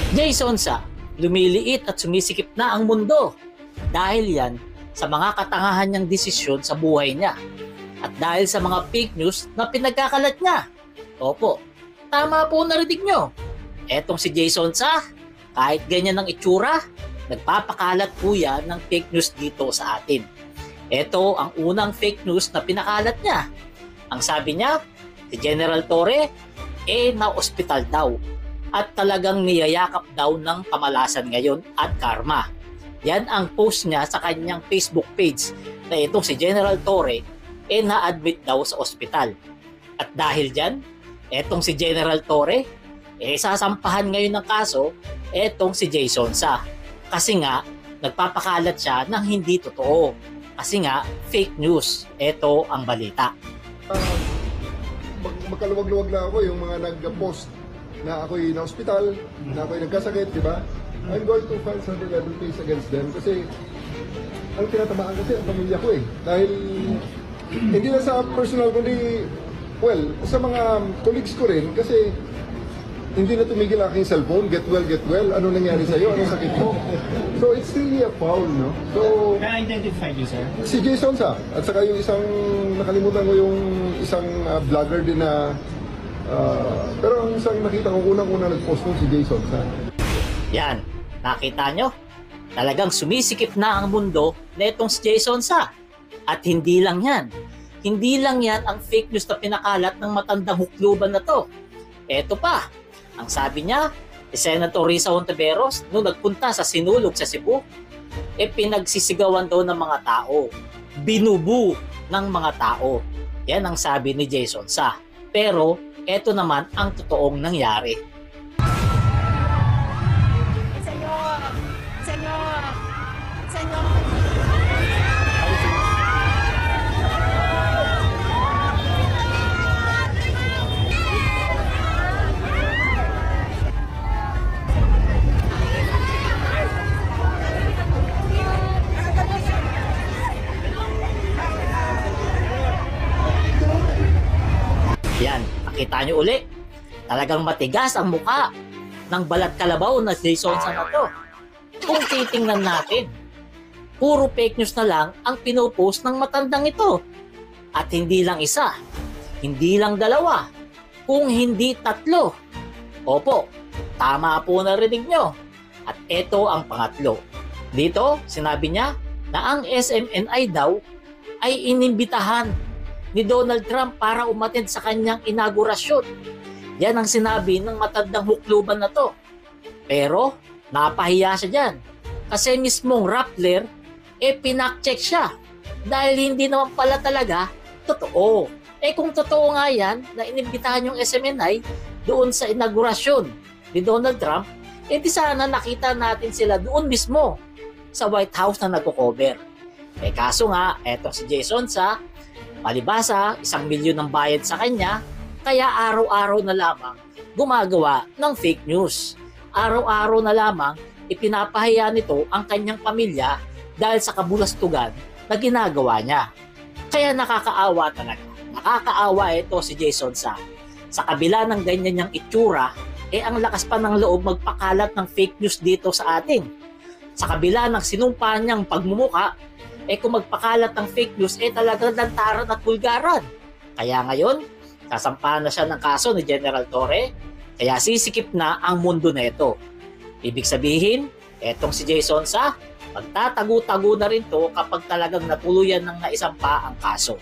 Jason sa lumiliit at sumisikip na ang mundo dahil yan sa mga katangahan niyang desisyon sa buhay niya at dahil sa mga fake news na pinagkakalat niya. Opo, tama po narinig nyo. Etong si Jason sa, kahit ganyan ang itsura, nagpapakalat po yan ng fake news dito sa atin. Ito ang unang fake news na pinakalat niya. Ang sabi niya, si General Torre, na-ospital daw at talagang niyayakap daw ng kamalasan ngayon at karma. Yan ang post niya sa kanyang Facebook page na itong si General Torre na-admit daw sa ospital. At dahil dyan, etong si General Torre sasampahan ngayon ng kaso etong si Jason sa. Kasi nga, nagpapakalat siya ng hindi totoo. Kasi nga, fake news. Ito ang balita. Magkaluwag-luwag lang ako yung mga nag-post na ako'y na-hospital, na ako'y nagkasakit, di ba? I'm going to file some legal case against them kasi ang tinatamaan kasi ang pamilya ko eh. Dahil hindi na sa personal kundi, well, sa mga colleagues ko rin kasi hindi na tumigil aking cellphone, get well, ano nangyari sa'yo, ano sakit mo? So it's really a foul, no? So, Can I identify you, sir? si Jason sa, at saka yung isang, nakalimutan ko yung isang vlogger din na, pero ang isang nakita ko unang-una nag-post nun si Jason sa. Yan, nakita nyo? Talagang sumisikip na ang mundo na itong si Jason sa. At hindi lang yan. Hindi lang yan ang fake news na pinakalat ng matandang hukluban na to. Eto pa, ang sabi niya, si Senator Risa Hontiveros nung nagpunta sa Sinulog sa Cebu, pinagsisigawan daw ng mga tao. Binubu ng mga tao. Yan ang sabi ni Jason sa. Pero, eto naman ang totoong nangyari. Senyor! Senyor! Senyor! Yan, nakita nyo uli. Talagang matigas ang muka ng balat kalabaw na Jason sa na to. Kung titingnan natin, puro fake news na lang ang pinupost ng matandang ito. At hindi lang isa, hindi lang dalawa, kung hindi tatlo. Opo, tama po narinig nyo. At ito ang pangatlo. Dito, sinabi niya na ang SMNI daw ay inimbitahan ni Donald Trump para umattend sa kanyang inaugurasyon. Yan ang sinabi ng matandang hukluban na to. Pero, napahiya siya dyan. Kasi mismong Rappler, pinakcheck siya. Dahil hindi naman pala talaga totoo. Kung totoo nga yan, na inimbitahan yung SMNI doon sa inaugurasyon ni Donald Trump, di sana nakita natin sila doon mismo sa White House na nagko-cover. Kaso nga, eto si Jason sa palibasa, 1 milyon ang bayad sa kanya, kaya araw-araw na lamang gumagawa ng fake news. Araw-araw na lamang ipinapahiya nito ang kanyang pamilya dahil sa kabulastugan na ginagawa niya. Kaya nakakaawa talaga. Nakakaawa ito si Jason sa. Sa kabila ng ganyan niyang itsura, ang lakas pa ng loob magpakalat ng fake news dito sa atin. Sa kabila ng sinumpa niyang pagmumuka, kung magpakalat ng fake news, talagang lantaran at bulgaran. Kaya ngayon, sasampahan na siya ng kaso ni General Torre, kaya sisikip na ang mundo na ito. Ibig sabihin, etong si Jason sa, magtatago-tago na rin to kapag talagang natuluyan ng naisampa ang kaso.